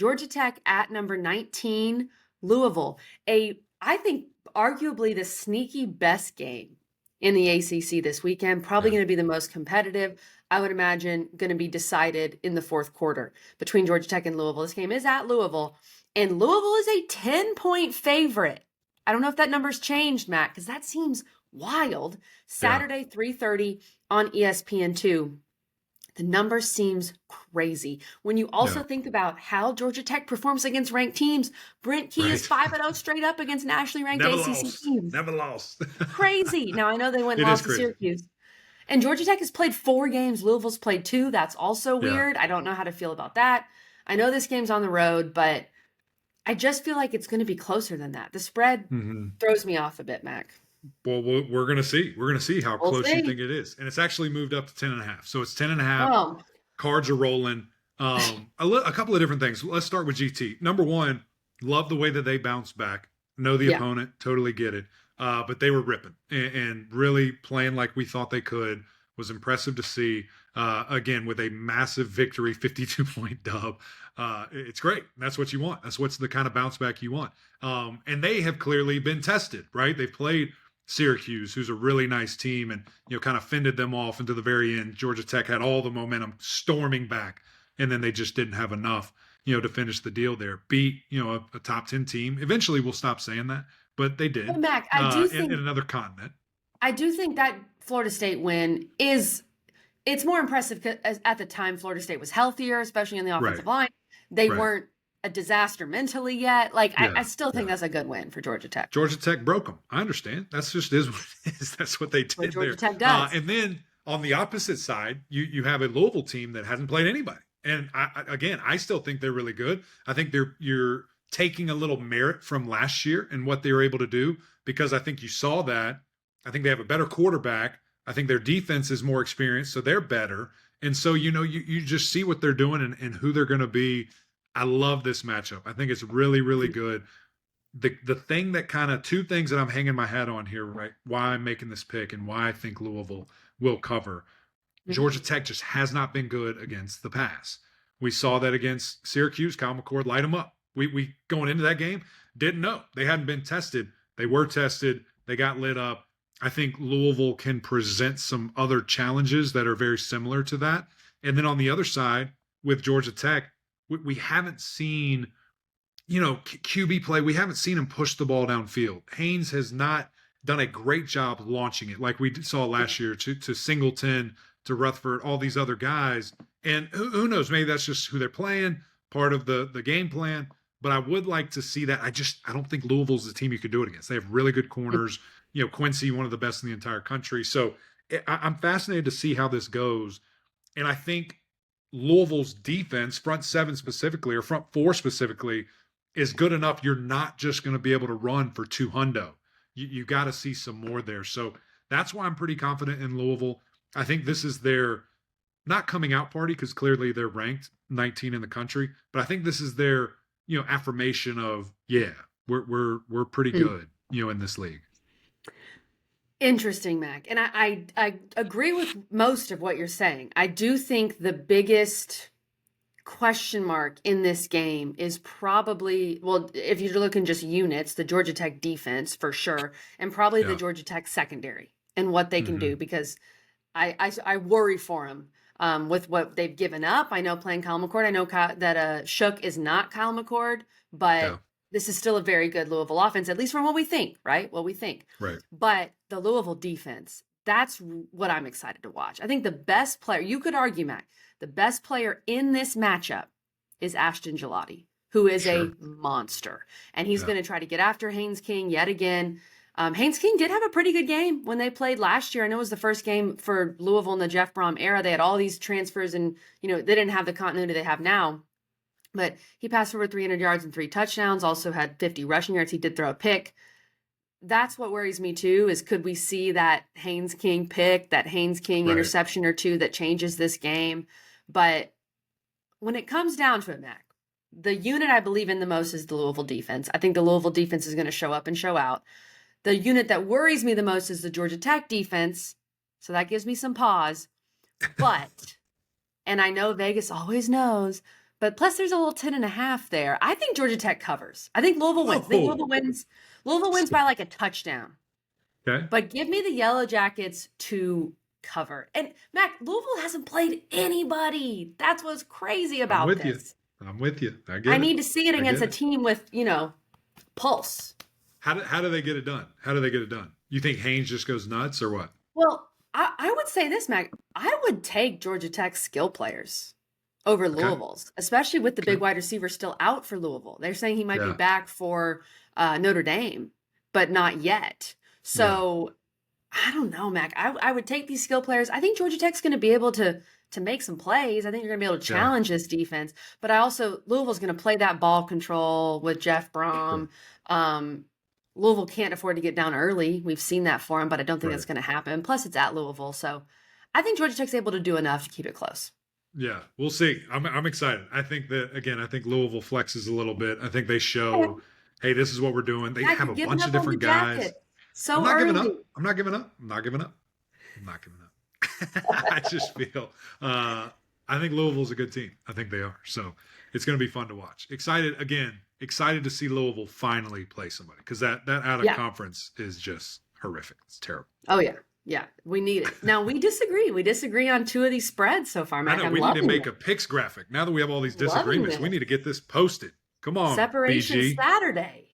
Georgia Tech at number 19, Louisville. I think, arguably the sneaky best game in the ACC this weekend. Probably Yeah. going to be the most competitive. I would imagine going to be decided in the fourth quarter between Georgia Tech and Louisville. This game is at Louisville, and Louisville is a 10-point favorite. I don't know if that number's changed, Matt, because that seems wild. Saturday, 3:30 on ESPN2. The number seems crazy. When you also Yeah. think about how Georgia Tech performs against ranked teams, Brent Key is Right. 5-0 straight up against nationally ranked Never ACC lost. teams. Never lost. Crazy. Now, I know they went and It is lost to crazy. Syracuse. And Georgia Tech has played 4 games. Louisville's played 2. That's also Yeah. weird. I don't know how to feel about that. I know this game's on the road, but I just feel like it's going to be closer than that. The spread hmm throws me off a bit, Mac. Well, we're going to see. We're going to see how We'll close you see. think it is. And it's actually moved up to 10.5. So it's 10.5. Oh, Cards are rolling. A couple of different things. Let's start with GT. Number one, love the way that they bounced back. Know the yeah. opponent, totally get it. But they were ripping and really playing like we thought they could. Was impressive to see. Again, with a massive victory, 52-point dub. It's great. That's what you want. That's what's the kind of bounce back you want. And they have clearly been tested, right? They've played Syracuse, who's a really nice team, and kind of fended them off until the very end. Georgia Tech had all the momentum storming back, and then they just didn't have enough, to finish the deal there. Beat, a top 10 team. Eventually, we'll stop saying that, but they did. But Mac, I do think in another continent. that Florida State win it's more impressive because at the time Florida State was healthier, especially in the offensive line. They Right. weren't a disaster mentally yet. Like I Yeah. still think that's a good win for Georgia Tech. Georgia Tech broke them. I understand. That's just is what it is. That's what they did What Georgia there. Tech does. And then on the opposite side, you have a Louisville team that hasn't played anybody. And I still think they're really good. I think you're taking a little merit from last year and what they were able to do, because I think you saw that. I think they have a better quarterback. I think their defense is more experienced, so they're better. And so, you just see what they're doing and who they're going to be. I love this matchup. I think it's really, really good. The thing that two things that I'm hanging my hat on here, right? Why I'm making this pick and why I think Louisville will cover. Georgia Tech just has not been good against the pass. We saw that against Syracuse. Kyle McCord light them up. We going into that game didn't know. They hadn't been tested. They were tested. They got lit up. I think Louisville can present some other challenges that are very similar to that. And then on the other side with Georgia Tech, we haven't seen, QB play. We haven't seen him push the ball downfield. Haynes has not done a great job launching it like we saw last year to Singleton, to Rutherford, all these other guys. And who knows, maybe that's just who they're playing, part of the game plan. But I would like to see that. I don't think Louisville's the team you could do it against. They have really good corners. Quincy, one of the best in the entire country. So I'm fascinated to see how this goes. And I think Louisville's defense, front 7 specifically, or front 4 specifically, is good enough. You're not just going to be able to run for 200. You got to see some more there. So that's why I'm pretty confident in Louisville. I think this is their not coming out party, because clearly they're ranked 19 in the country, but I think this is their affirmation of, we're pretty good in this league. Interesting, Mac. And I agree with most of what you're saying. I do think the biggest question mark in this game is probably, well, if you're looking just units, the Georgia Tech defense for sure, and probably the Georgia Tech secondary and what they can do, because I worry for them with what they've given up. I know playing Kyle McCord, I know that Shook is not Kyle McCord, but this is still a very good Louisville offense, at least from what we think, right? What we think. Right. But the Louisville defense, that's what I'm excited to watch. I think the best player, you could argue, Mac, the best player in this matchup is Ashton Gelati, who is a monster. And he's going to try to get after Haynes King yet again. Haynes King did have a pretty good game when they played last year. I know it was the first game for Louisville in the Jeff Brom era. They had all these transfers and, they didn't have the continuity they have now. But he passed over 300 yards and 3 touchdowns, also had 50 rushing yards. He did throw a pick. That's what worries me too, is could we see that Haynes King pick, that Haynes King interception or 2 that changes this game? But when it comes down to it, Mac, the unit I believe in the most is the Louisville defense. I think the Louisville defense is going to show up and show out. The unit that worries me the most is the Georgia Tech defense. So that gives me some pause. But, and I know Vegas always knows, But plus there's a little 10.5 there. I think Georgia Tech covers. I think Louisville wins. I think Oh, Louisville wins. Louisville wins by like a touchdown. okay. But give me the Yellow Jackets to cover. And Mac, Louisville hasn't played anybody. That's what's crazy I'm about with you. this. I'm with you. I I get it. need to see it I against get a it. team with, pulse. How do they get it done? How do they get it done? You think Haynes just goes nuts or what? Well, I would say this, Mac. I would take Georgia Tech's skill players over Okay. Louisville's, especially with the Okay. big wide receiver still out for Louisville. They're saying he might be Yeah. back for Notre Dame, but not yet. So I don't know, Mac. I would take these skill players. I think Georgia Tech's going to be able to make some plays. I think they're going to be able to Yeah. challenge this defense. But I also Louisville's going to play that ball control with Jeff Brom. Louisville can't afford to get down early. We've seen that for them, but I don't think that's Right. going to happen. Plus, it's at Louisville, so I think Georgia Tech's able to do enough to keep it close. Yeah, we'll see. I'm excited. I think that again. I think Louisville flexes a little bit. I think they show, hey, this is what we're doing. They Mac, have you're a giving bunch up of on the different guys. jacket so I'm not early. giving up. I'm not giving up. I'm not giving up. I'm not giving up. I just feel. I think Louisville's a good team. I think they are. So it's going to be fun to watch. Excited again. Excited to see Louisville finally play somebody because that out of Yeah. conference is just horrific. It's terrible. Oh yeah, yeah, we need it. Now we disagree. We disagree on 2 of these spreads so far, I Mac. know I'm we need to loving make it. a picks graphic now that we have all these Loving disagreements. it. We need to get this posted. Come on, Separation BG. Saturday.